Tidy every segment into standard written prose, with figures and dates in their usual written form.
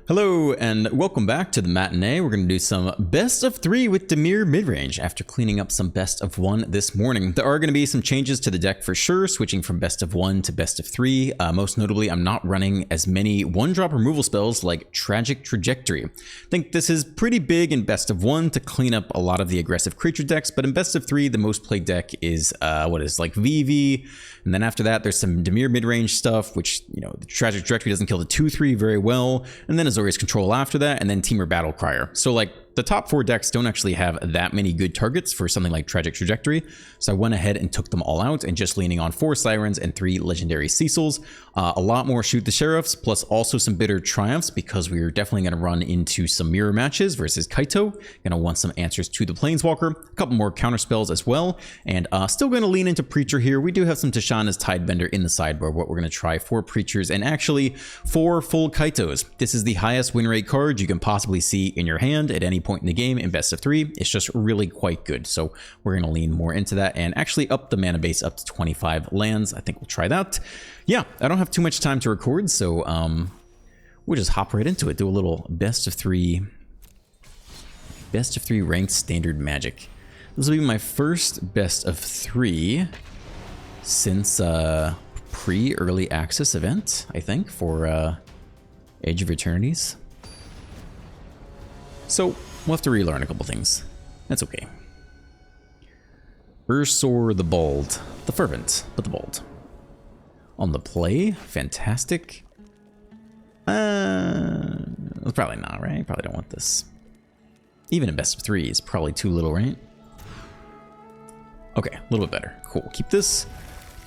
Hello and welcome back to the matinee. We're going to do some best of 3 with DIMIR Midrange after cleaning up some best of 1 this morning. There are going to be some changes to the deck for sure, switching from best of 1 to best of 3. Most notably, I'm not running as many 1-drop removal spells like Tragic Trajectory. I think this is pretty big in best of 1 to clean up a lot of the aggressive creature decks, but in best of 3, the most played deck is like VV, and then after that there's some DIMIR Midrange stuff, which, you know, the Tragic Trajectory doesn't kill the 2/3 very well, and then Azorius Control after that, and then Temur Battlecry. So like the top 4 decks don't actually have that many good targets for something like Tragic Trajectory, so I went ahead and took them all out and just leaning on 4 Sirens and 3 Legendary Cecils. A lot more Shoot the Sheriffs, plus also some Bitter Triumphs, because we're definitely going to run into some mirror matches versus Kaito. Going to want some answers to the Planeswalker, a couple more counter spells as well, and still going to lean into Preacher here. We do have some Tishana's Tidebender in the sideboard, what we're going to try 4 Preachers and actually 4 full Kaitos. This is the highest win rate card you can possibly see in your hand at any point in the game in best of 3. It's just really quite good, so we're going to lean more into that and actually up the mana base up to 25 lands. I think we'll try that. Yeah, I don't have too much time to record, so we'll just hop right into it. Do a little best of 3 ranked standard Magic. This will be my first best of 3 since pre-early access event, I think, for Edge of Eternities. So we'll have to relearn a couple things. That's okay. Ursor the Bold, the Fervent, but the Bold. On the play, fantastic. Probably not, right? Probably don't want this. Even in best of 3 is probably too little, right? Okay, a little bit better. Cool. Keep this.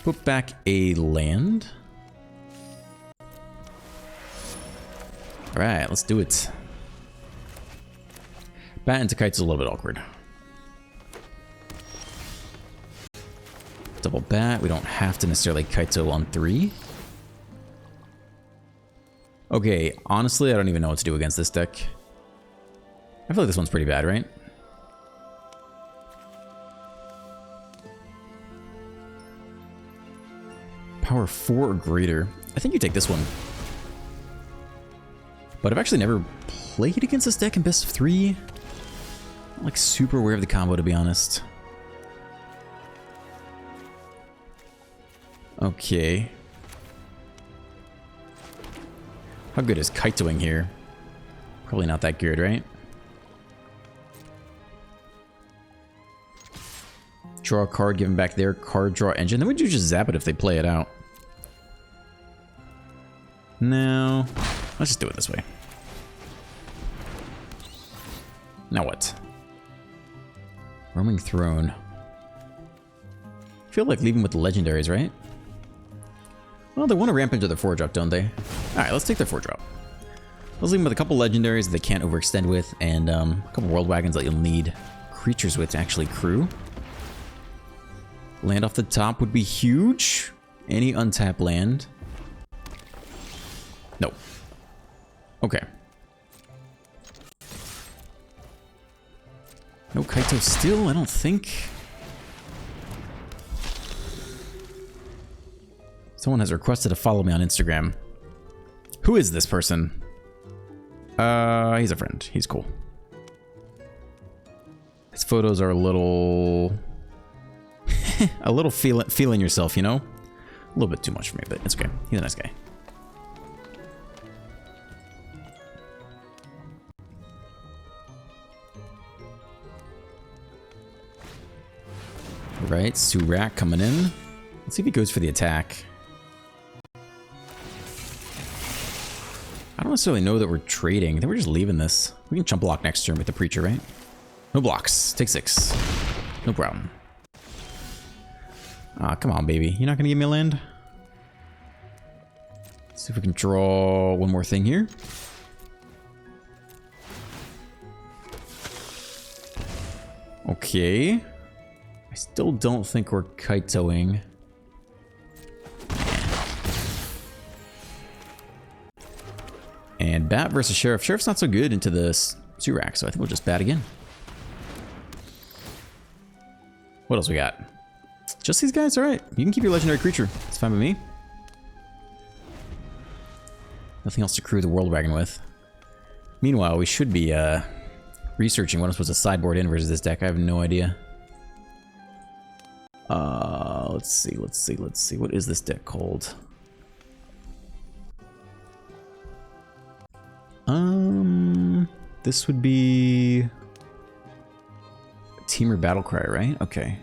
Put back a land. All right, let's do it. Bat into Kite's a little bit awkward. Double bat. We don't have to necessarily Kaito on 3. Okay, honestly, I don't even know what to do against this deck. I feel like this one's pretty bad, right? Power 4 or greater. I think you take this one. But I've actually never played against this deck in best of 3. I'm like super aware of the combo, to be honest. Okay. How good is Kaitoing here? Probably not that good, right? Draw a card, give them back their card draw engine. Then would you just zap it if they play it out? No. Let's just do it this way. Now what? Roaming Throne. I feel like leaving with the legendaries, right? Well, they want to ramp into their 4-drop, don't they? Alright, let's take their 4-drop. Let's leave them with a couple legendaries that they can't overextend with, and a couple World Wagons that you'll need creatures with to actually crew. Land off the top would be huge. Any untapped land. Nope. Okay. No Kaito still, I don't think. Someone has requested to follow me on Instagram. Who is this person? He's a friend. He's cool. His photos are a little... a little feeling yourself, you know? A little bit too much for me, but it's okay. He's a nice guy. Right, Surak coming in. Let's see if he goes for the attack. I don't necessarily know that we're trading. I think we're just leaving this. We can chump block next turn with the Preacher, right? No blocks. Take 6. No problem. Ah, come on, baby. You're not going to give me a land? Let's see if we can draw one more thing here. Okay. I still don't think we're Kaitoing. And bat versus Sheriff. Sheriff's not so good into this Surak, so I think we'll just bat again. What else we got? Just these guys? Alright. You can keep your legendary creature. It's fine with me. Nothing else to crew the World Wagon with. Meanwhile, we should be researching what I'm supposed to sideboard in versus this deck. I have no idea. Let's see. What is this deck called? This would be Temur Battlecry, right? Okay.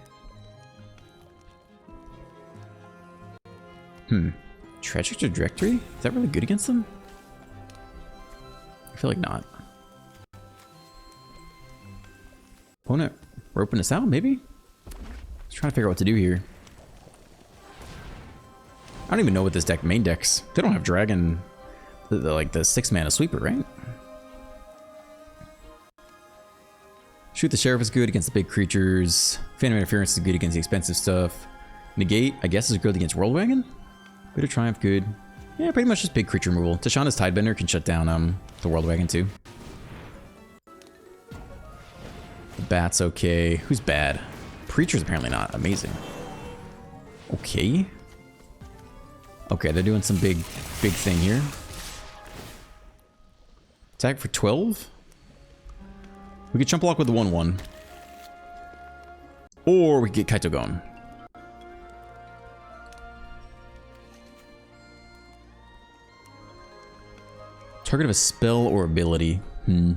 Tragic Trajectory? Is that really good against them? I feel like not. Opponent roping us out, maybe? Just trying to figure out what to do here. I don't even know what this deck main decks. They don't have Dragon, like the 6-mana sweeper, right? Shoot the Sheriff is good against the big creatures. Phantom Interference is good against the expensive stuff. Negate, I guess, is good against World Wagon. Bit of Triumph, good. Yeah, pretty much just big creature removal. Tashana's Tidebender can shut down the World Wagon too. The Bat's okay. Who's bad? Preacher's apparently not. Amazing. Okay. Okay, they're doing some big thing here. Attack for 12? We could jump block with the 1/1. Or we could get Kaito going. Target of a spell or ability. I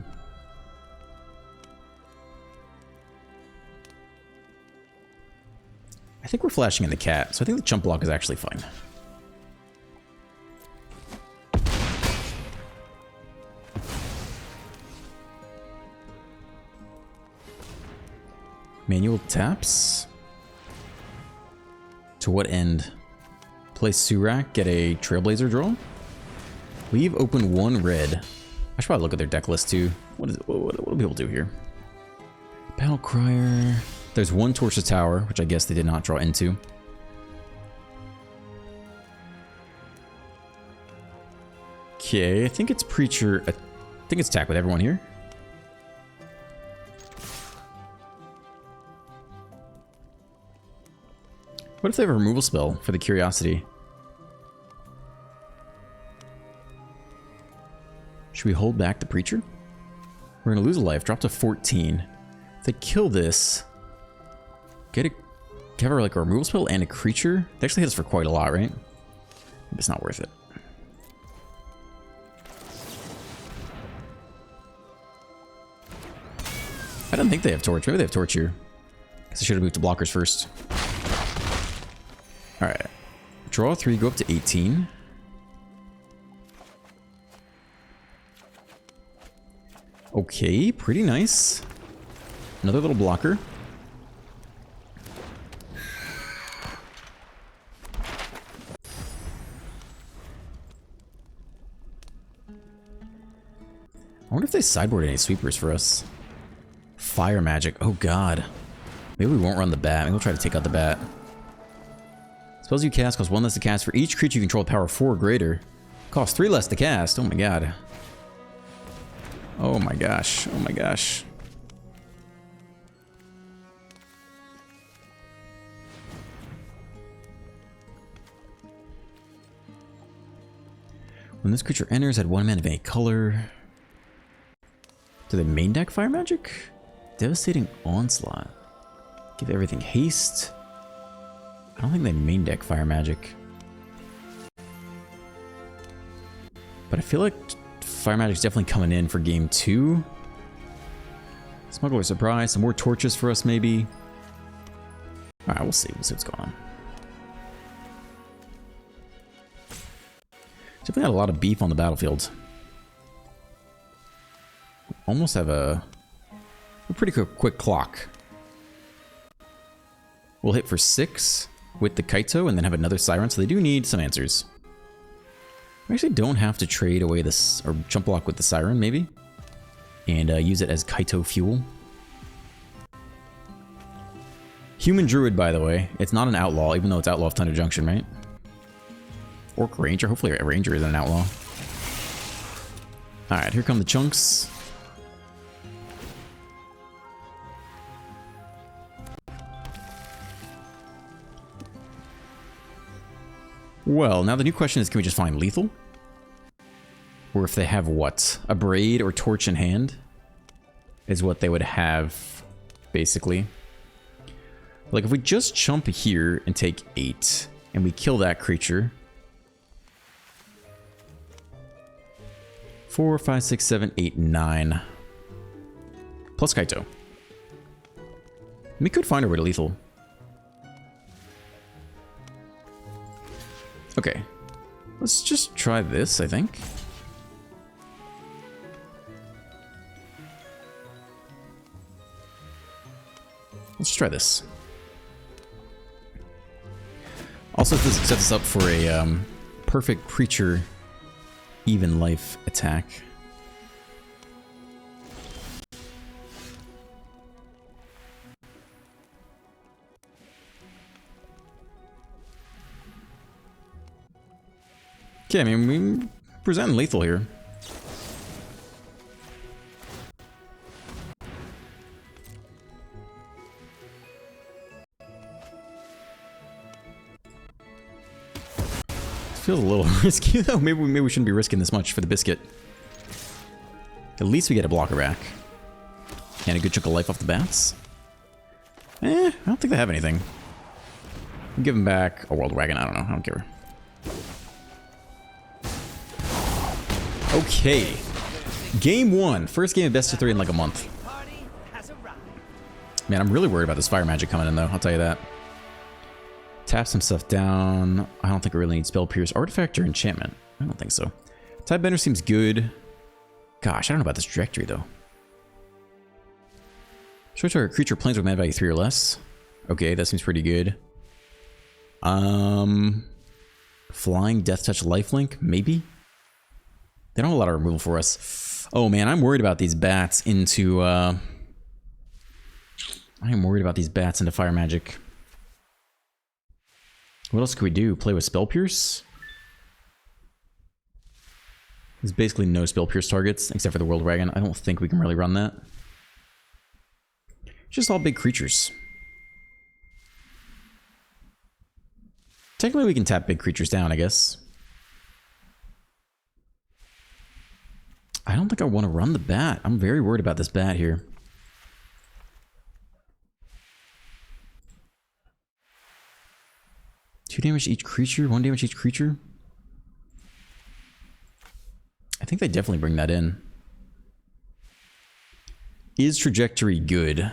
think we're flashing in the cat, so I think the jump block is actually fine. Manual taps? To what end? Play Surak, get a Trailblazer draw? Leave open 1 red. I should probably look at their deck list too. What do people do here? Battlecryer. There's 1 Torch's Tower, which I guess they did not draw into. Okay, I think it's Preacher. I think it's attack with everyone here. What if they have a removal spell for the Curiosity? Should we hold back the Preacher? We're gonna lose a life, drop to 14. If they kill this, have like a removal spell and a creature. They actually hit us for quite a lot, right? It's not worth it. I don't think they have Torch. Maybe they have Torch here. Guess I should have moved to blockers first. Alright. Draw 3, go up to 18. Okay, pretty nice. Another little blocker. I wonder if they sideboard any sweepers for us. Fire magic. Oh god. Maybe we won't run the bat. Maybe we'll try to take out the bat. Spells you cast cost 1 less to cast for each creature you control with power 4 or greater. Cost 3 less to cast. Oh my god. Oh my gosh. Oh my gosh. When this creature enters, add 1 mana of any color. Do they main deck Fire Magic? Devastating Onslaught. Give everything haste. I don't think they main deck Fire Magic. But I feel like Fire Magic's definitely coming in for game 2. Smuggler Surprise, some more torches for us maybe. Alright, we'll see. We'll see what's going on. Definitely had a lot of beef on the battlefield. Almost have a pretty quick clock. We'll hit for 6 with the Kaito and then have another Siren, so they do need some answers. We actually don't have to trade away this, or jump block with the Siren, maybe. And use it as Kaito fuel. Human Druid, by the way. It's not an outlaw, even though it's Outlaw of Thunder Junction, right? Orc Ranger. Hopefully a Ranger isn't an outlaw. Alright, here come the chunks. Well, now the new question is, can we just find lethal? Or if they have what? A Braid or Torch in hand is what they would have, basically. Like, if we just jump here and take 8, and we kill that creature. 4, 5, 6, 7, 8, 9. Plus Kaito. We could find our way to lethal. Okay. Let's just try this, I think. Let's try this. Also, this sets us up for a perfect creature even life attack. Okay, I mean, we present lethal here. Feels a little risky though. Maybe we shouldn't be risking this much for the biscuit. At least we get a blocker back. And a good chunk of life off the bats. I don't think they have anything. We'll give them back a World Wagon. I don't know. I don't care. Okay. Game 1. First game of best of 3 in like a month. Man, I'm really worried about this fire magic coming in though. I'll tell you that. Tap some stuff down. I don't think we really need Spell Pierce, Artifact, or Enchantment. I don't think so. Tidebender seems good. Gosh, I don't know about this trajectory though. Show target creature planes with mana value 3 or less. Okay, that seems pretty good. Flying Death Touch Lifelink, maybe? They don't have a lot of removal for us. Oh man, I'm worried about these bats into I am worried about these bats into fire magic. What else could we do? Play with Spell Pierce? There's basically no Spell Pierce targets, except for the World Wagon. I don't think we can really run that. It's just all big creatures. Technically, we can tap big creatures down, I guess. I don't think I want to run the bat. I'm very worried about this bat here. Two damage each creature, 1 damage each creature. I think they definitely bring that in. Is Trajectory good?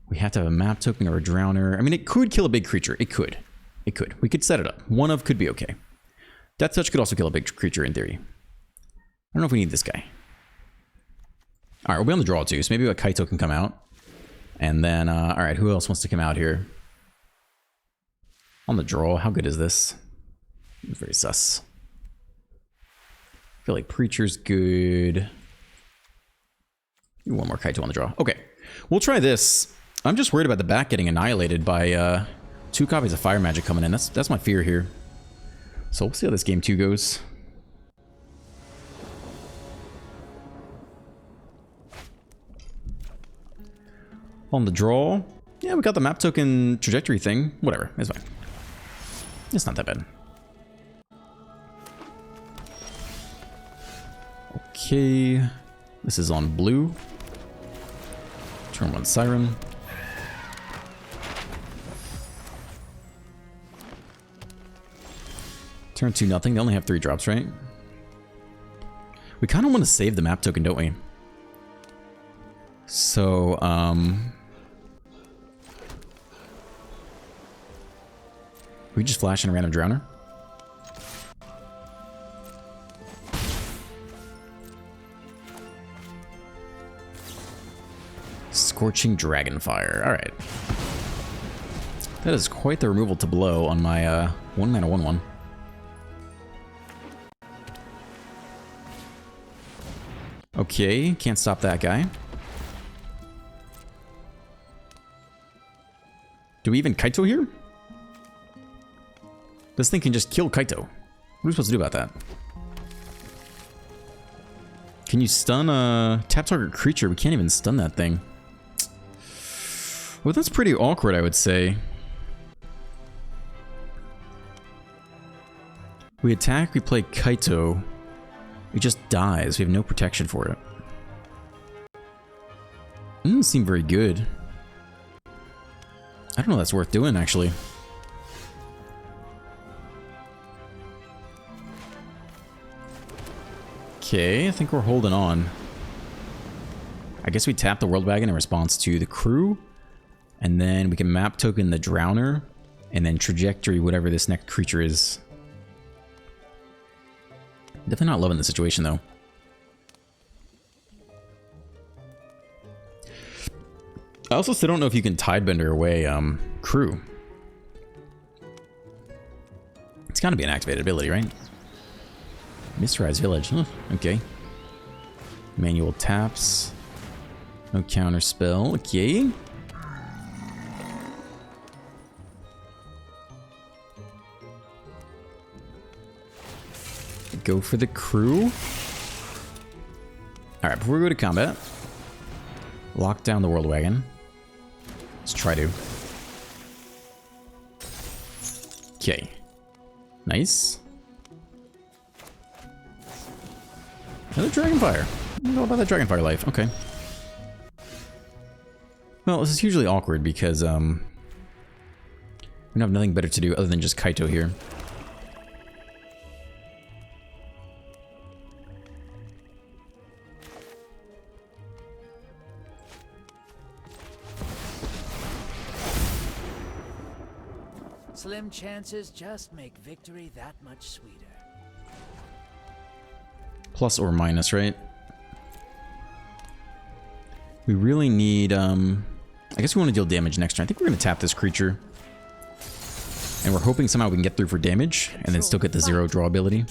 We have to have a map token or a drowner. I mean, it could kill a big creature. It could. It could. We could set it up. One of could be okay. Death Touch could also kill a big creature in theory. I don't know if we need this guy. Alright, we'll be on the draw too, so maybe a Kaito can come out. And then, alright, who else wants to come out here? On the draw, how good is this? It's very sus. I feel like Preacher's good. One more Kaito on the draw. Okay, we'll try this. I'm just worried about the back getting annihilated by 2 copies of Fire Magic coming in. That's my fear here. So we'll see how this game 2 goes. On the draw, yeah, we got the map token trajectory thing. Whatever, it's fine. It's not that bad. Okay, this is on blue. Turn 1 Siren. Turn 2 nothing. They only have 3 drops, right? We kind of want to save the map token, don't we? So, we just flash in a random drowner. Scorching Dragonfire. Alright. That is quite the removal to blow on my 1 mana 1/1. Okay, can't stop that guy. Do we even Kaito here? This thing can just kill Kaito. What are we supposed to do about that? Can you stun a tap target creature? We can't even stun that thing. Well, that's pretty awkward, I would say. We attack, we play Kaito. It just dies. We have no protection for it. Doesn't seem very good. I don't know if that's worth doing, actually. Okay, I think we're holding on. I guess we tap the World Wagon in response to the crew. And then we can map token the Drowner. And then trajectory whatever this next creature is. Definitely not loving the situation, though. I also still don't know if you can Tidebender away crew. It's gotta be an activated ability, right? Mysterized Village. Huh, okay. Manual taps. No counter spell. Okay. Go for the crew. Alright, before we go to combat, lock down the World Wagon. Let's try to. Okay. Nice. Another Dragonfire. I don't know about that Dragonfire life. Okay. Well, this is hugely awkward because we have nothing better to do other than just Kaito here. Slim chances just make victory that much sweeter. Plus or minus, right? We really need, I guess we want to deal damage next turn. I think we're going to tap this creature. And we're hoping somehow we can get through for damage and then still get the 0 draw ability.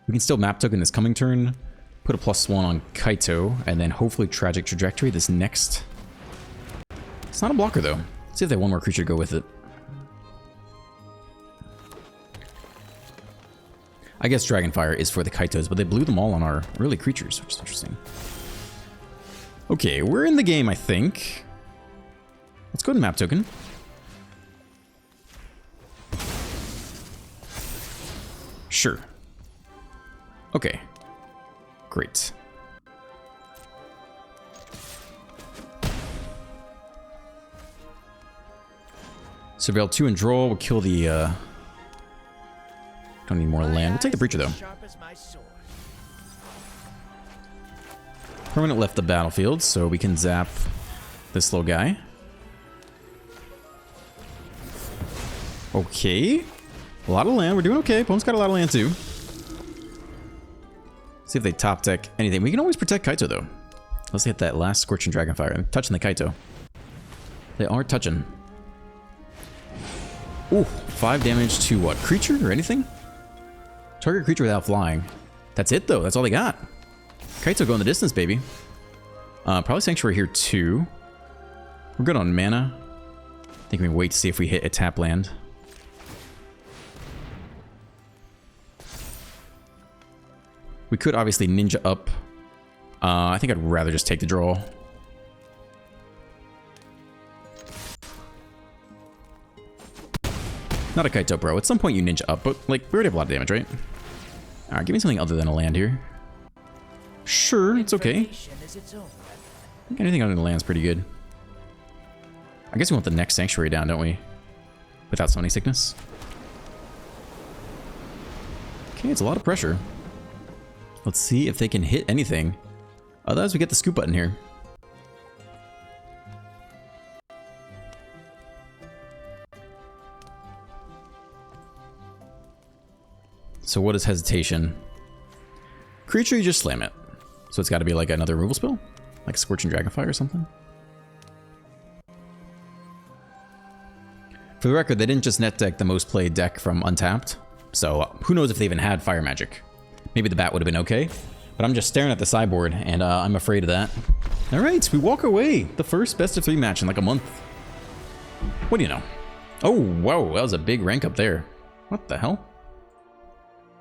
We can still map token this coming turn, put a +1 on Kaito, and then hopefully Tragic Trajectory this next. It's not a blocker though. Let's see if they have one more creature to go with it. I guess Dragonfire is for the Kaitos, but they blew them all on our early creatures, which is interesting. Okay, we're in the game, I think. Let's go to map token. Sure. Okay. Great. Surveil 2 and draw. We'll kill the, don't need more land. We'll take the Breacher, though. Permanent left the battlefield, so we can zap this little guy. Okay. A lot of land. We're doing okay. Opponent's got a lot of land, too. See if they top deck anything. We can always protect Kaito, though. Let's hit that last Scorching Dragonfire. I'm touching the Kaito. They are touching. Ooh, 5 damage to what? Creature or anything? Target creature without flying. That's it, though. That's all they got. Kaito going the distance, baby. Probably Sanctuary here, too. We're good on mana. I think we can wait to see if we hit a tap land. We could obviously ninja up. I think I'd rather just take the draw. Not a Kaito, bro. At some point you ninja up, but like we already have a lot of damage, right? Alright, give me something other than a land here. Sure, it's okay. I think anything other than the land's pretty good. I guess we want the next Sanctuary down, don't we? Without Summoning Sickness. Okay, it's a lot of pressure. Let's see if they can hit anything. Otherwise, we get the scoop button here. So what is hesitation? Creature, you just slam it. So it's got to be like another removal spell? Like Scorching Dragonfire or something? For the record, they didn't just net deck the most played deck from Untapped. So who knows if they even had Fire Magic. Maybe the bat would have been okay. But I'm just staring at the sideboard, and I'm afraid of that. Alright, we walk away. The first best of 3 match in like a month. What do you know? Oh, whoa, that was a big rank up there. What the hell?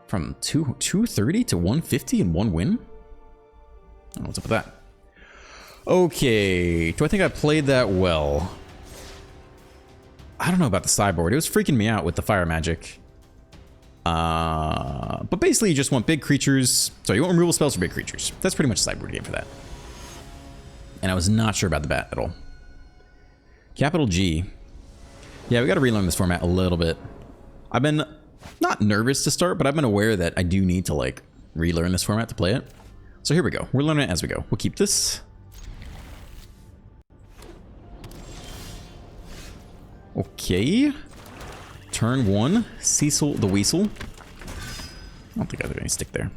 From 230 to 150 in 1 win? Oh, what's up with that? Okay, do I think I played that well? I don't know about the sideboard. It was freaking me out with the Fire Magic. But basically, you just want big creatures. So you want removal spells for big creatures. That's pretty much a sideboard game for that. And I was not sure about the bat at all. Capital G. Yeah, we got to relearn this format a little bit. I've been not nervous to start, but I've been aware that I do need to like relearn this format to play it. So here we go. We're learning it as we go. We'll keep this. Okay. Turn 1. Cecil the Weasel. I don't think I have any stick there.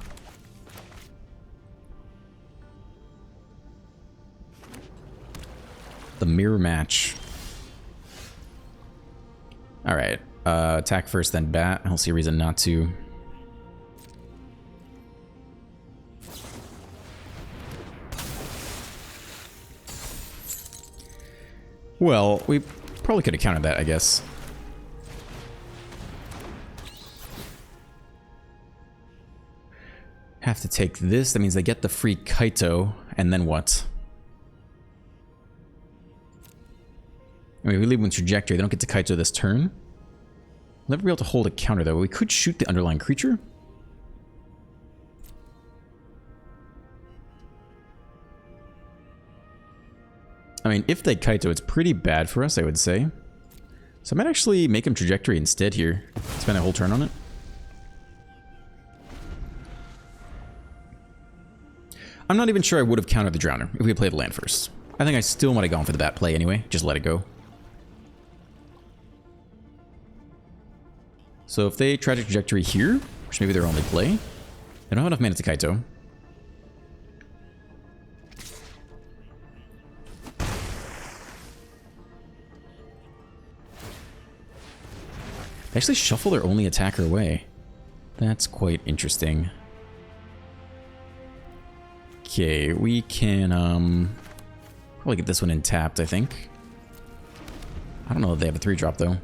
The mirror match. Alright. Attack first, then bat. I don't see a reason not to. Well, we probably could have countered that, I guess. Have to take this. That means they get the free Kaito, and then what? I mean, we leave them in trajectory. They don't get to Kaito this turn. We'll never be able to hold a counter, though. We could shoot the underlying creature. I mean, if they Kaito, it's pretty bad for us, I would say. So I might actually make them trajectory instead here. Spend a whole turn on it. I'm not even sure I would have countered the Drowner if we had played the land first. I think I still might have gone for the bat play anyway. Just let it go. So if they try to trajectory here, which maybe their only play, they don't have enough mana to Kaito. They actually shuffle their only attacker away. That's quite interesting. Okay, we can probably get this one in tapped, I think. I don't know if they have a 3-drop though.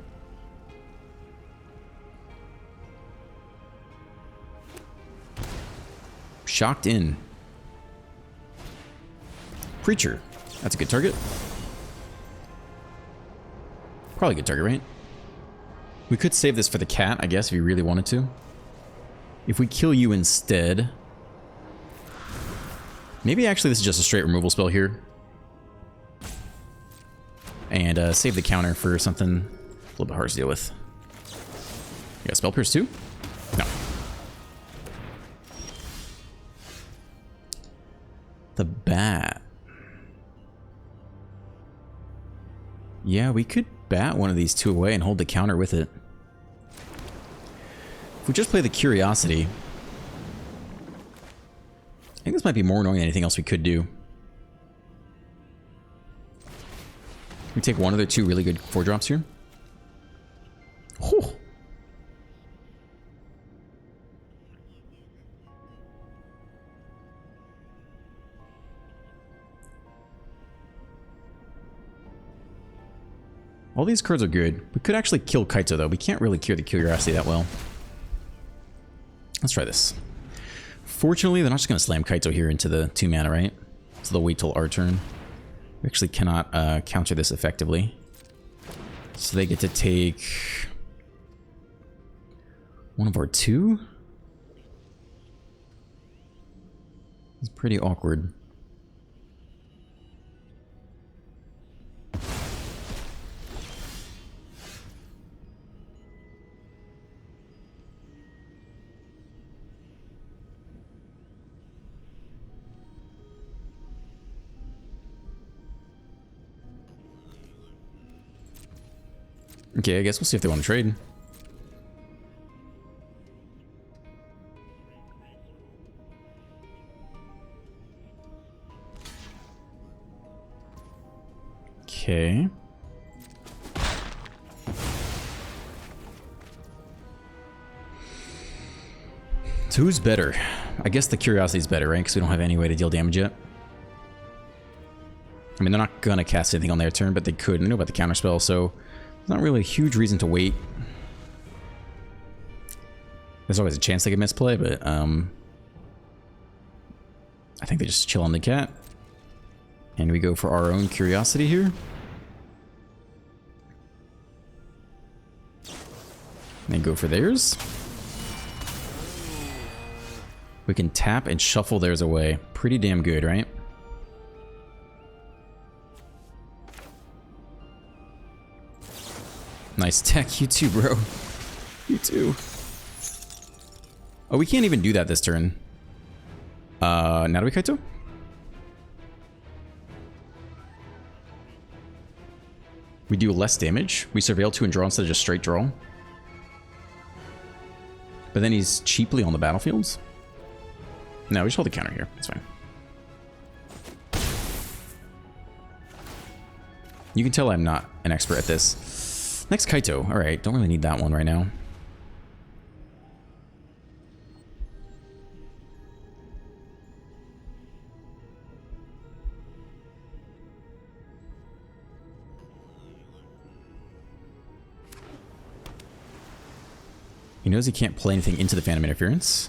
Shocked in. Preacher. That's a good target. Probably a good target, right? We could save this for the cat, I guess, if you really wanted to. If we kill you instead... Maybe actually this is just a straight removal spell here. And save the counter for something a little bit hard to deal with. You got Spell Pierce too? No. The bat. Yeah, we could bat one of these two away and hold the counter with it. If we just play the Curiosity... I think this might be more annoying than anything else we could do. We take one of their 2 really good 4-drops here. Whew. All these cards are good. We could actually kill Kaito though. We can't really cure the Curiosity that well. Let's try this. Fortunately, they're not just going to slam Kaito here into the 2 mana, right? So they'll wait till our turn. We actually cannot counter this effectively. So they get to take one of our 2? It's pretty awkward. Okay, I guess we'll see if they want to trade. Okay. So who's better? I guess the Curiosity's better, right? Because we don't have any way to deal damage yet. I mean, they're not gonna cast anything on their turn, but they could. I know about the counterspell, so there's not really a huge reason to wait. There's always a chance they could misplay, but I think they just chill on the cat. And we go for our own Curiosity here. And they go for theirs. We can tap and shuffle theirs away. Pretty damn good, right? Nice tech. You too, bro. You too. Oh, we can't even do that this turn. Now do we Kaito? We do less damage. We surveil 2 and draw instead of just straight draw. But then he's cheaply on the battlefields. No, we just hold the counter here. It's fine. You can tell I'm not an expert at this. Next Kaito. Alright, don't really need that one right now. He knows he can't play anything into the Phantom Interference.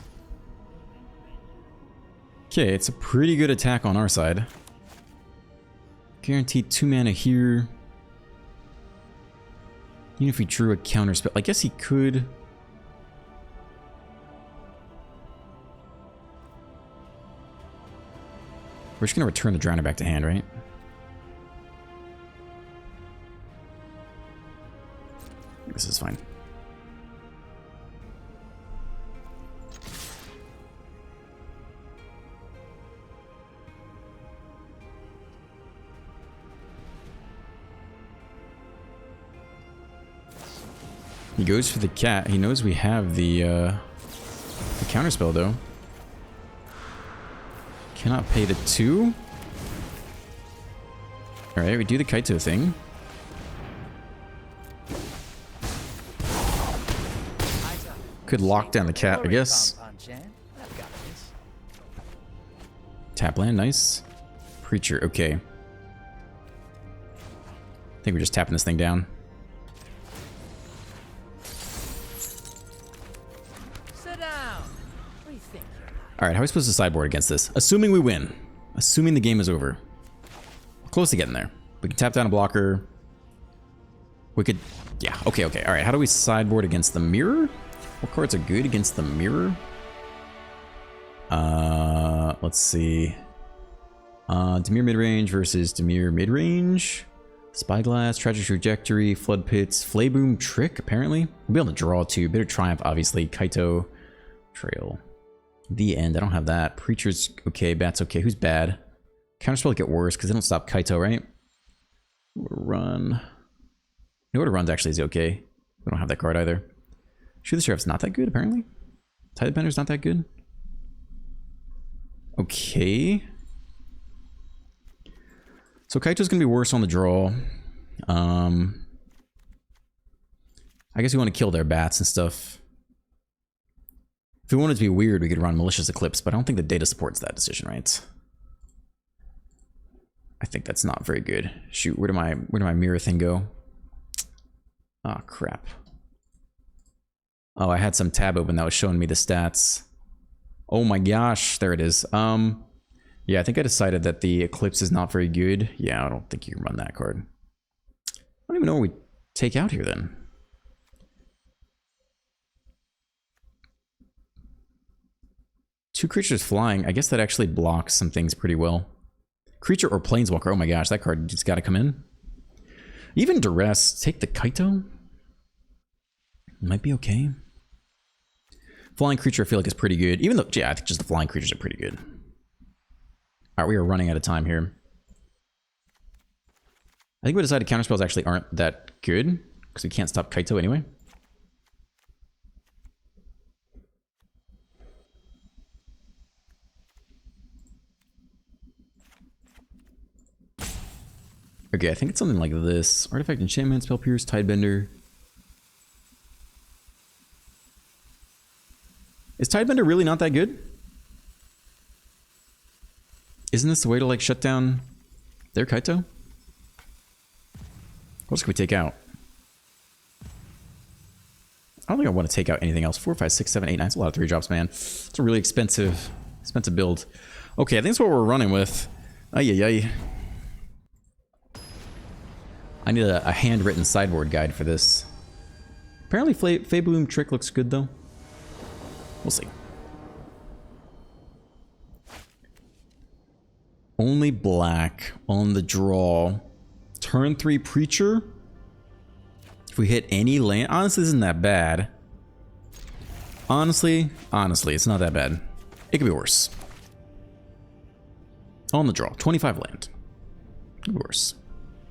Okay, it's a pretty good attack on our side. Guaranteed 2 mana here. Even if we drew a counter spell, I guess he could. We're just gonna return the Drowner back to hand, right? This is fine. He goes for the cat. He knows we have the counterspell though. Cannot pay the 2. Alright, we do the Kaito thing. Could lock down the cat, I guess. Tap land, nice. Preacher, okay. I think we're just tapping this thing down. Alright, how are we supposed to sideboard against this? Assuming we win. Assuming the game is over. We're close to getting there. We can tap down a blocker. We could... Yeah, okay. Alright, how do we sideboard against the mirror? What cards are good against the mirror? Let's see. DIMIR Midrange versus DIMIR Midrange. Spyglass, Tragic Trajectory, Flood Pits, Flayboom Trick, apparently. We'll be able to draw 2. Bitter Triumph, obviously. Kaito. Trail. The End, I don't have that. Preacher's okay, Bat's okay. Who's bad? Counterspell will get worse because they don't stop Kaito, right? Run. No to Run's actually is okay. We don't have that card either. Shoot the Sheriff's not that good, apparently. Tidebender's not that good. Okay. So Kaito's gonna be worse on the draw. I guess we want to kill their bats and stuff. If we wanted to be weird, we could run Malicious Eclipse, but I don't think the data supports that decision, right? I think that's not very good. Shoot, where did my mirror thing go? Oh, crap. Oh, I had some tab open that was showing me the stats. Oh my gosh, there it is. Yeah, I think I decided that the Eclipse is not very good. Yeah, I don't think you can run that card. I don't even know what we take out here then. Two creatures flying. I guess that actually blocks some things pretty well. Creature or Planeswalker. Oh my gosh, that card just got to come in. Even Duress. Take the Kaito. Might be okay. Flying creature I feel like is pretty good. Even though, yeah, I think just the flying creatures are pretty good. Alright, we are running out of time here. I think we decided counterspells actually aren't that good. Because we can't stop Kaito anyway. Okay, I think it's something like this. Artifact, Enchantment, Spell Pierce, Tidebender. Is Tidebender really not that good? Isn't this the way to like shut down their Kaito? What else can we take out? I don't think I want to take out anything else. 4, 5, 6, 7, 8, 9. It's a lot of 3 drops, man. It's a really expensive build. Okay, I think that's what we're running with. Ay. I need a handwritten sideboard guide for this. Apparently Flayboom Trick looks good though. We'll see. Only black on the draw. Turn 3 Preacher. If we hit any land, honestly, this isn't that bad. Honestly, it's not that bad. It could be worse. On the draw, 25 land. Could be worse.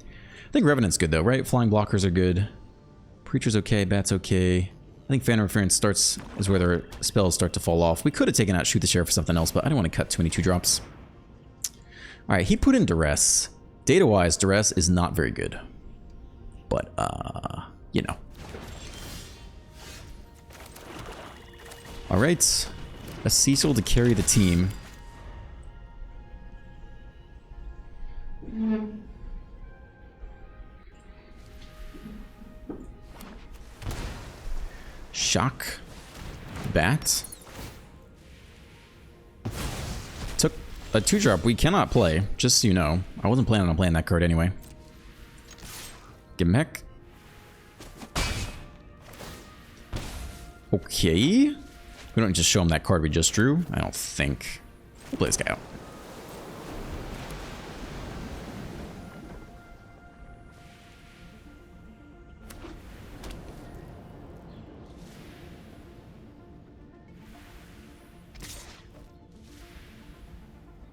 I think Revenant's good though, right? Flying blockers are good. Preacher's okay, Bat's okay. I think Phantom Interference is where their spells start to fall off. We could have taken out Shoot the Sheriff for something else, but I don't want to cut too many 2-drops. Alright, he put in Duress. Data-wise, Duress is not very good. But, you know. Alright. A Cecil to carry the team. Shock. Bat. Took a 2-drop we cannot play, just so you know. I wasn't planning on playing that card anyway. Give him heck. Okay. We don't just show him that card we just drew. I don't think. We'll play this guy out.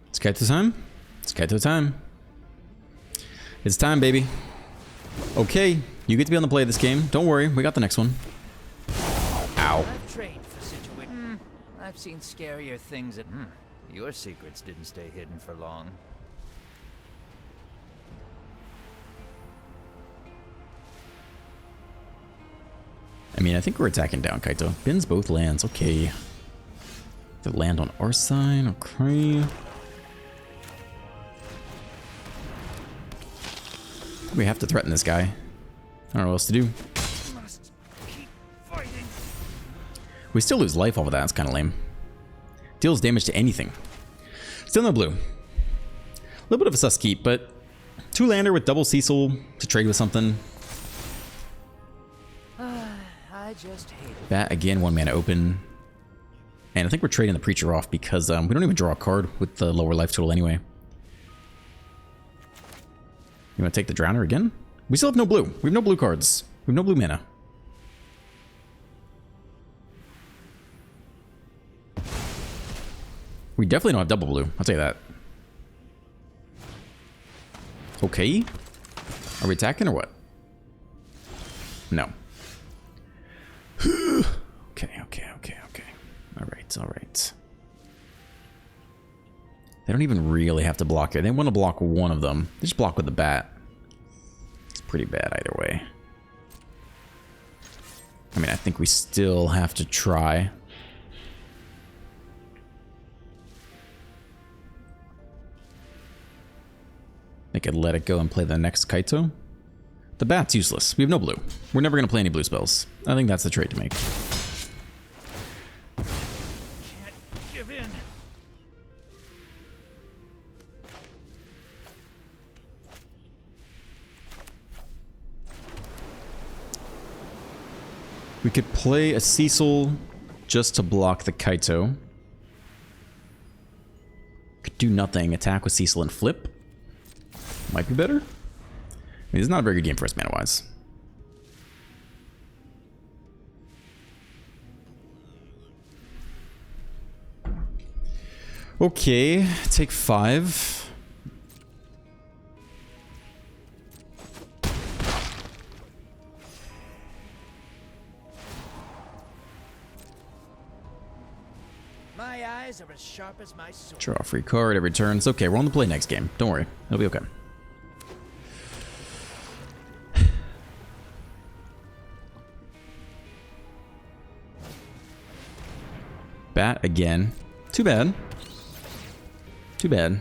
It's Kaito time. It's Kaito time. It's time, baby. Okay, you get to be on the play of this game. Don't worry, we got the next one. Ow. I've trained for situations. I've seen scarier things at. Your secrets didn't stay hidden for long. I mean, I think we're attacking down, Kaito. Bins both lands, okay. The land on our side, okay. We have to threaten this guy. I don't know what else to do. Must keep fighting. We still lose life off of that. That's kind of lame. Deals damage to anything. Still no blue. A little bit of a sus keep, but 2-lander with double Cecil to trade with something. I just hate it. Bat again, 1 mana open. And I think we're trading the Preacher off because we don't even draw a card with the lower life total anyway. You want to take the Drowner again? We still have no blue. We have no blue cards. We have no blue mana. We definitely don't have double blue. I'll tell you that. Okay. Are we attacking or what? No. Okay. All right. They don't even really have to block it. They want to block one of them. They just block with the bat. It's pretty bad either way. I mean, I think we still have to try. They could let it go and play the next Kaito. The bat's useless. We have no blue. We're never going to play any blue spells. I think that's the trade to make. Can't give in. We could play a Cecil just to block the Kaito. Could do nothing. Attack with Cecil and flip. Might be better. I mean, it's not a very good game for us mana-wise. Okay, take 5. My eyes are as sharp as my sword. Draw a free card every turn. It's okay, we're on the play next game. Don't worry, it'll be okay. Bat again. Too bad. Too bad.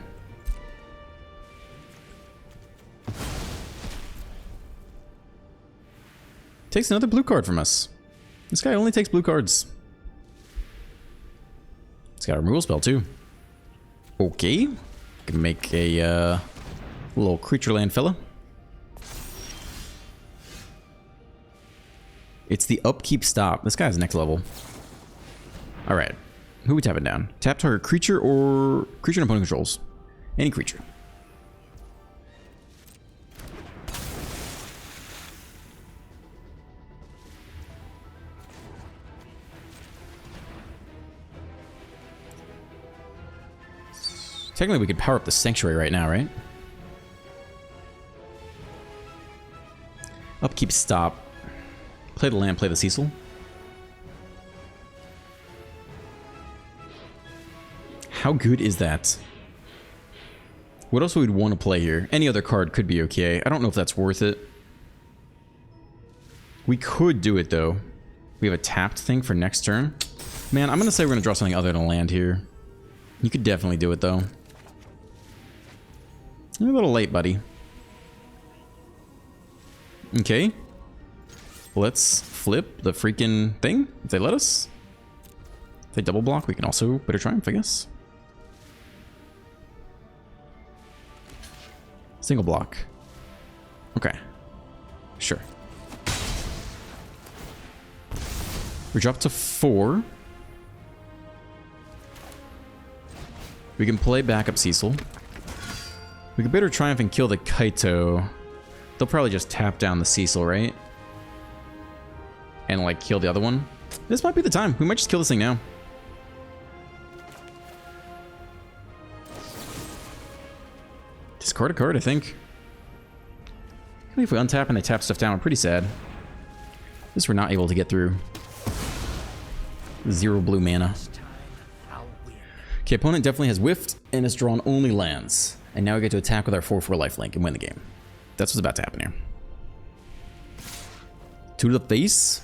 Takes another blue card from us. This guy only takes blue cards. It's got a removal spell too. Okay. Can make a little creature land fella. It's the upkeep stop. This guy's next level. Alright. Who we tapping down? Tap target creature or creature and opponent controls. Any creature. Technically, we could power up the Sanctuary right now, right? Upkeep, stop. Play the land, play the Cecil. How good is that? What else would we want to play here? Any other card could be okay. I don't know if that's worth it. We could do it, though. We have a tapped thing for next turn. Man, I'm going to say we're going to draw something other than a land here. You could definitely do it, though. You're a little late, buddy. Okay. Let's flip the freaking thing, if they let us. If they double block, we can also Bitter Triumph, I guess. Single block. Okay. Sure. We drop to 4. We can play backup Cecil. We could Bitter Triumph and kill the Kaito. They'll probably just tap down the Cecil, right? And, like, kill the other one. This might be the time. We might just kill this thing now. Discard a card, I think. If we untap and they tap stuff down, we're pretty sad. This we're not able to get through. 0 blue mana. Okay, opponent definitely has whiffed and has drawn only lands. And now we get to attack with our 4/4 lifelink and win the game. That's what's about to happen here. 2 to the face.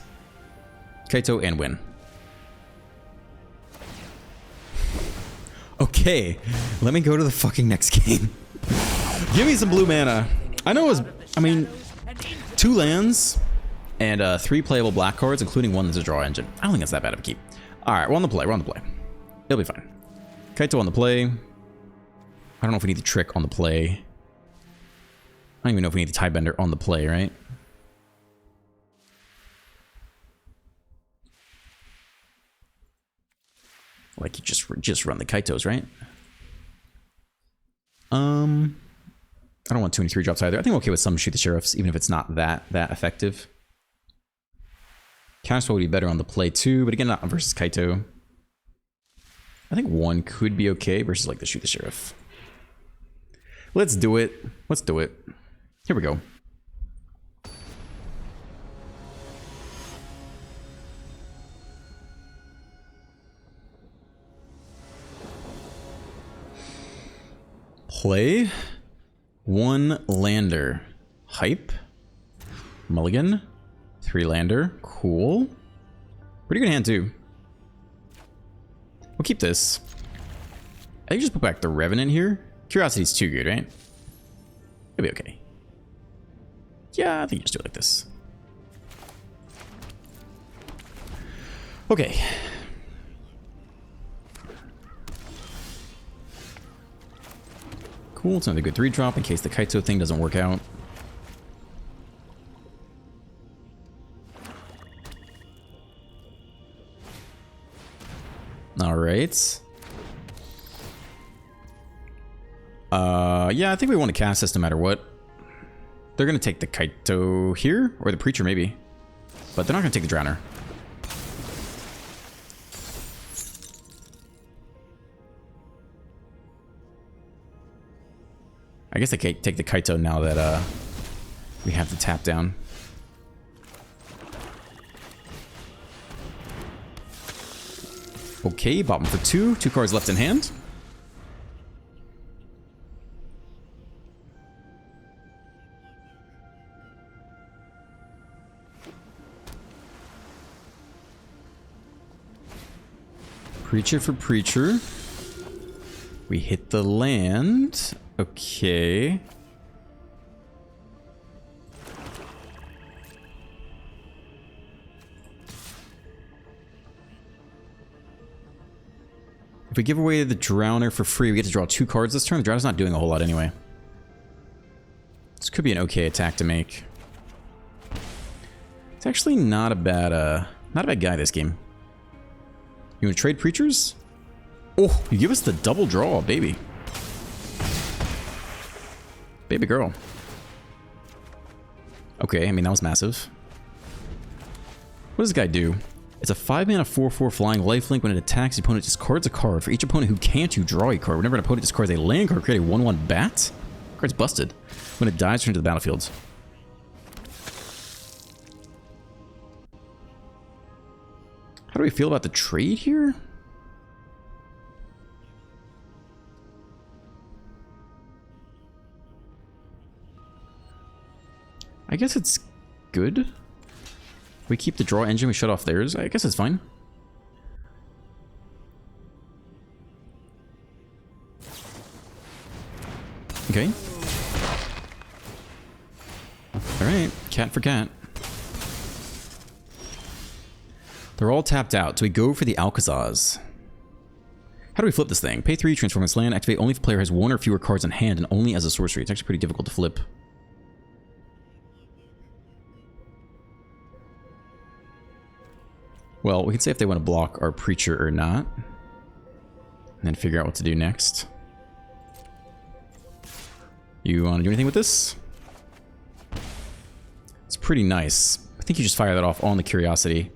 Kaito and win. Okay, let me go to the fucking next game. Give me some blue mana. I know it was, I mean, 2 lands and 3 playable black cards, including one that's a draw engine. I don't think it's that bad of a keep. Alright, we're on the play, we're on the play. It'll be fine. Kaito on the play. I don't know if we need the trick on the play. I don't even know if we need the Tidebender on the play, right? Like, you just run the Kaitos, right? I don't want too many 3-drops either. I think I'm okay with some Shoot the Sheriffs, even if it's not that effective. Counterspell would be better on the play too, but again, not versus Kaito. I think 1 could be okay versus like the Shoot the Sheriff. Let's do it. Let's do it. Here we go. Play 1 lander. Hype. Mulligan. 3 lander. Cool. Pretty good hand too. We'll keep this. I think just put back the Revenant here. Curiosity's too good, right? It'll be okay. Yeah, I think you just do it like this. Okay. Cool, it's another good 3-drop in case the Kaito thing doesn't work out. Alright. Yeah, I think we want to cast this no matter what. They're going to take the Kaito here, or the Preacher maybe. But they're not going to take the Drowner. I guess they can take the Kaito now that we have the tap down. Okay, bottom for 2. 2 cards left in hand. Preacher for Preacher. We hit the land. Okay. If we give away the Drowner for free, we get to draw 2 cards this turn. The Drowner's not doing a whole lot anyway. This could be an okay attack to make. It's actually not a bad guy this game. You want to trade Preachers? Oh, you give us the double draw, baby. Baby girl. Okay, I mean, that was massive. What does this guy do? It's a 5-mana 4/4 flying lifelink. When it attacks, the opponent discards a card. For each opponent who can't, you draw a card. Whenever an opponent discards a land card, create a 1/1 bat. Card's busted. When it dies, return to the battlefield. How do we feel about the trade here? I guess it's good. We keep the draw engine, we shut off theirs. I guess it's fine. Okay. Alright, cat for cat. They're all tapped out, so we go for the Alcazars. How do we flip this thing? Pay 3, transform this land, activate only if the player has 1 or fewer cards in hand and only as a sorcery. It's actually pretty difficult to flip. Well, we can say if they want to block our Preacher or not. And then figure out what to do next. You want to do anything with this? It's pretty nice. I think you just fire that off on the Curiosity.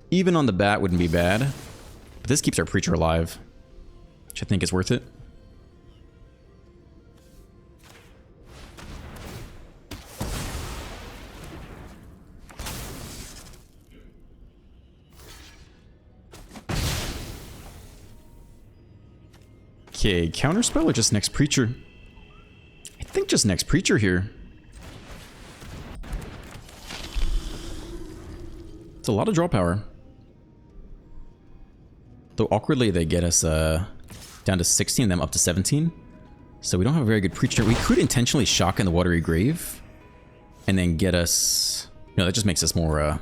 Even on the bat wouldn't be bad. But this keeps our Preacher alive, which I think is worth it. Okay, counterspell or just next Preacher? I think just next Preacher here. It's a lot of draw power. Though awkwardly they get us down to 16 and them up to 17. So we don't have a very good Preacher. We could intentionally shock in the Watery Grave and then get us... No, that just makes us more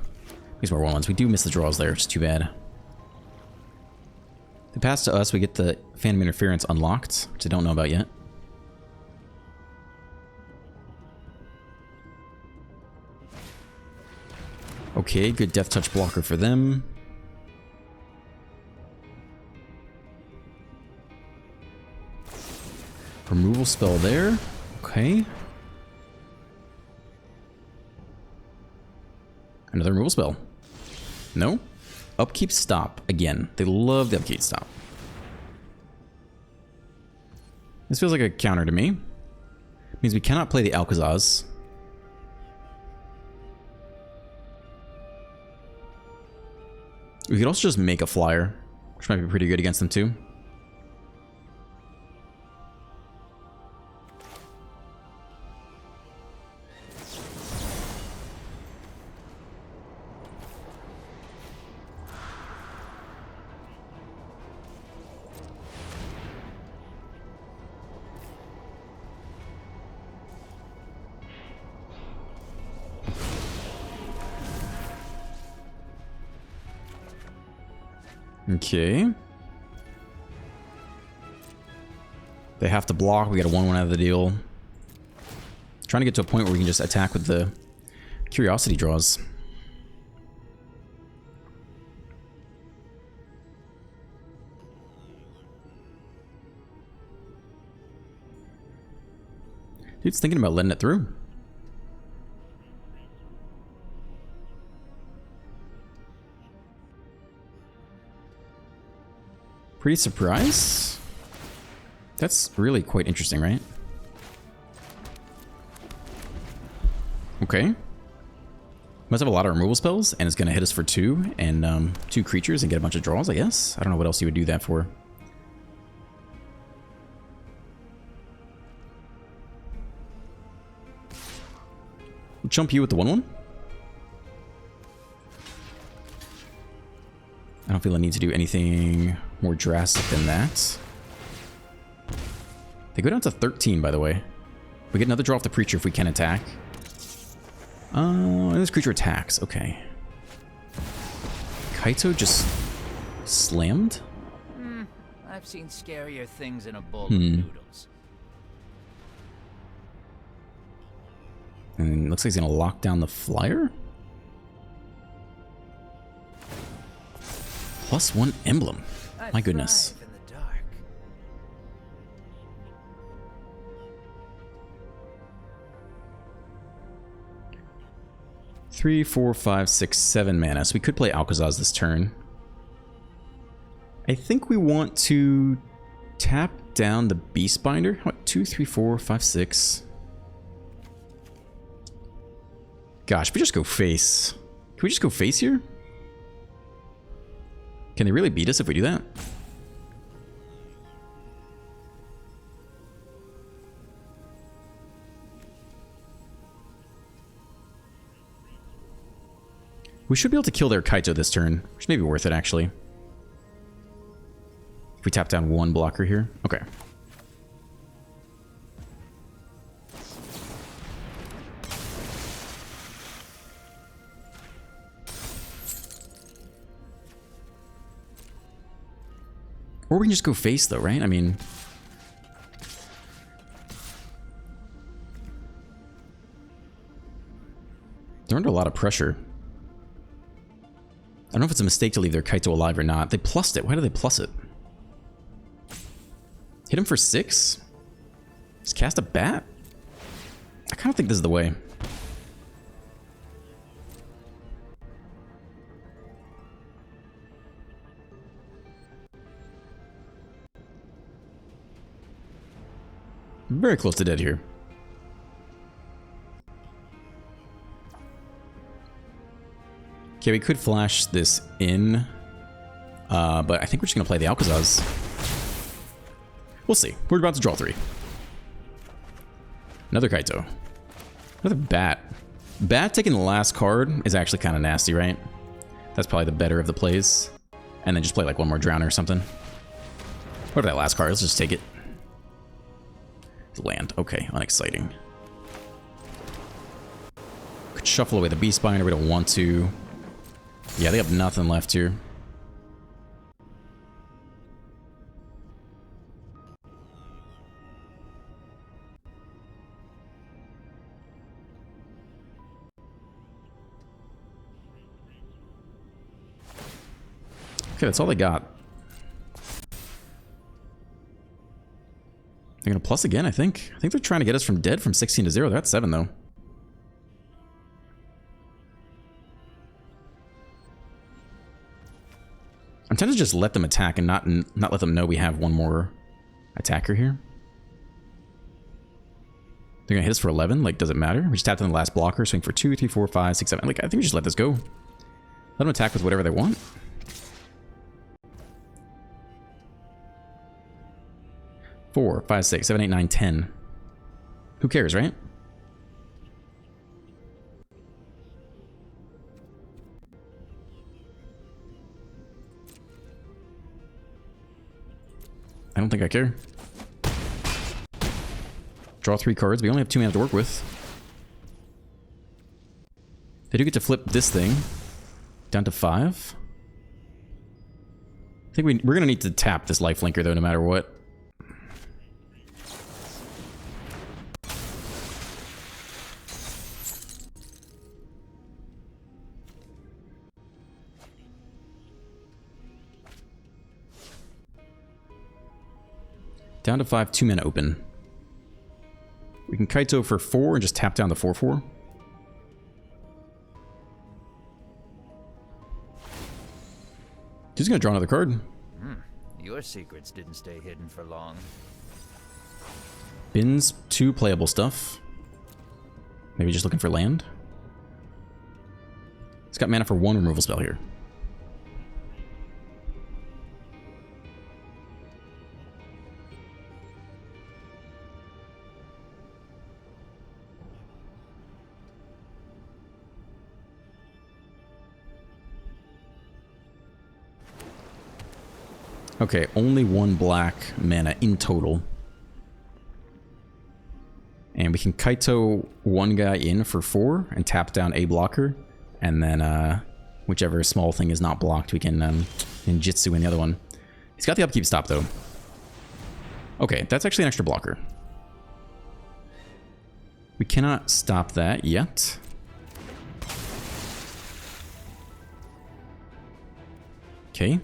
1/1s. We do miss the draws there, which is too bad. They pass to us, we get the Phantom Interference unlocked, which I don't know about yet. Okay, good Death Touch blocker for them. Removal spell there. Okay. Another removal spell. No? Upkeep stop again. They love the upkeep stop. This feels like a counter to me. It means we cannot play the Alcazars. We could also just make a flyer, which might be pretty good against them too. Okay. They have to block. We got a 1/1 out of the deal. Trying to get to a point where we can just attack with the Curiosity draws. Dude's thinking about letting it through. Pretty surprised? That's really quite interesting, right? Okay. Must have a lot of removal spells, and it's going to hit us for 2 and 2 creatures and get a bunch of draws, I guess. I don't know what else you would do that for. We'll jump you with the 1/1. I don't feel I need to do anything more drastic than that. They go down to 13, by the way. We get another draw off the Preacher if we can attack. And this creature attacks. Okay. Kaito just slammed? I've seen scarier things in a bowl of noodles. And looks like he's gonna lock down the flyer? +1 emblem. My goodness. 3, 4, 5, 6, 7 mana. So we could play Alcazaz this turn. I think we want to tap down the Beastbinder. What? 2, 3, 4, 5, 6. Gosh, if we just go face. Can we just go face here? Can they really beat us if we do that? We should be able to kill their Kaito this turn, which may be worth it, actually. If we tap down one blocker here. Okay. Or we can just go face, though, right? I mean... they're under a lot of pressure. I don't know if it's a mistake to leave their Kaito alive or not. They plussed it. Why do they plus it? Hit him for 6? Just cast a bat? I kind of think this is the way. Very close to dead here. Okay, we could flash this in, but I think we're just going to play the Alcazaz. We'll see. We're about to draw 3. Another Kaito. Another Bat. Bat taking the last card is actually kind of nasty, right? That's probably the better of the plays. And then just play like one more Drowner or something. What about that last card? Let's just take it. Land. Okay, unexciting. Could shuffle away the Beastbinder. We don't want to. Yeah, they have nothing left here. Okay, that's all they got. They're gonna plus again, I think. I think they're trying to get us from dead from 16 to 0. They're at 7, though. I'm tempted to just let them attack and not let them know we have one more attacker here. They're gonna hit us for 11. Like, does it matter? We just tapped on the last blocker, swing for 2, 3, 4, 5, 6, 7. Like, I think we just let this go. Let them attack with whatever they want. Four, 5, 6, 7, 8, 9, 10. Who cares, right? I don't think I care. Draw 3 cards. We only have 2 mana to work with. They do get to flip this thing down to 5. I think we're going to need to tap this lifelinker, though, no matter what. Down to 5, 2 mana open. We can Kaito for 4 and just tap down the 4/4. He's gonna draw another card. Your secrets didn't stay hidden for long. Bins 2 playable stuff. Maybe just looking for land. He's got mana for 1 removal spell here. Okay, only 1 black mana in total. And we can Kaito 1 guy in for 4 and tap down a blocker. And then whichever small thing is not blocked, we can ninjutsu in the other one. He's got the upkeep stop, though. Okay, that's actually an extra blocker. We cannot stop that yet. Okay.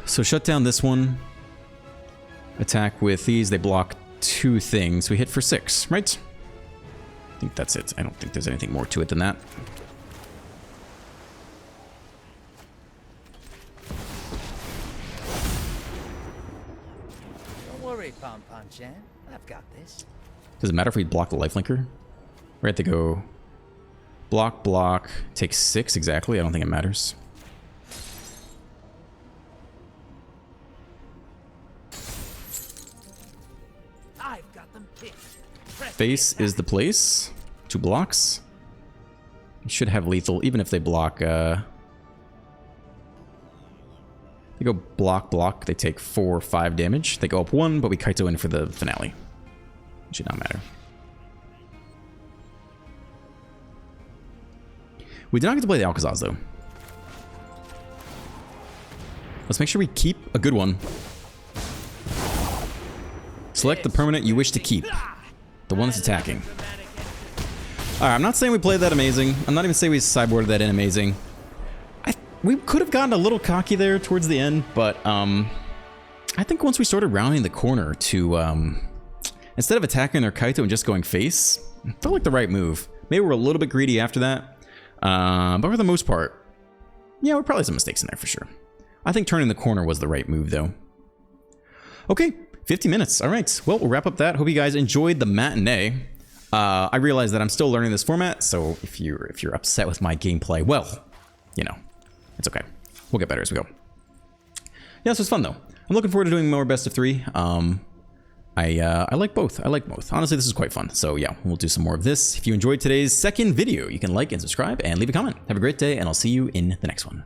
So shut down this one. attack with these. They block 2 things. We hit for 6, right? I think that's it. I don't think there's anything more to it than that. Don't worry, Pom-Pom-chan. I've got this. Does it matter if we block the lifelinker? We have to go block, block, take 6 exactly. I don't think it matters. I've got them picked. Face is the place. 2 blocks. You should have lethal, even if they block. They go block, block. They take 4 or 5 damage. They go up 1, but we Kaito in for the finale. It should not matter. We did not get to play the Alcazaz, though. Let's make sure we keep a good one. Select the permanent you wish to keep. The one that's attacking. Alright, I'm not saying we played that amazing. I'm not even saying we sideboarded that in amazing. We could have gotten a little cocky there towards the end, but I think once we started rounding the corner to instead of attacking their Kaito and just going face, it felt like the right move. Maybe we're a little bit greedy after that, but for the most part, yeah, we're probably some mistakes in there for sure. I think turning the corner was the right move though. Okay, 50 minutes. All right, well, we'll wrap up that. Hope you guys enjoyed the matinee. I realize that I'm still learning this format, so if you're upset with my gameplay, well, you know, it's okay. We'll get better as we go. Yeah, this was fun though. I'm looking forward to doing more best of 3. I like both. I like both. Honestly, this is quite fun. So yeah, we'll do some more of this. If you enjoyed today's second video, you can like and subscribe and leave a comment. Have a great day, and I'll see you in the next one.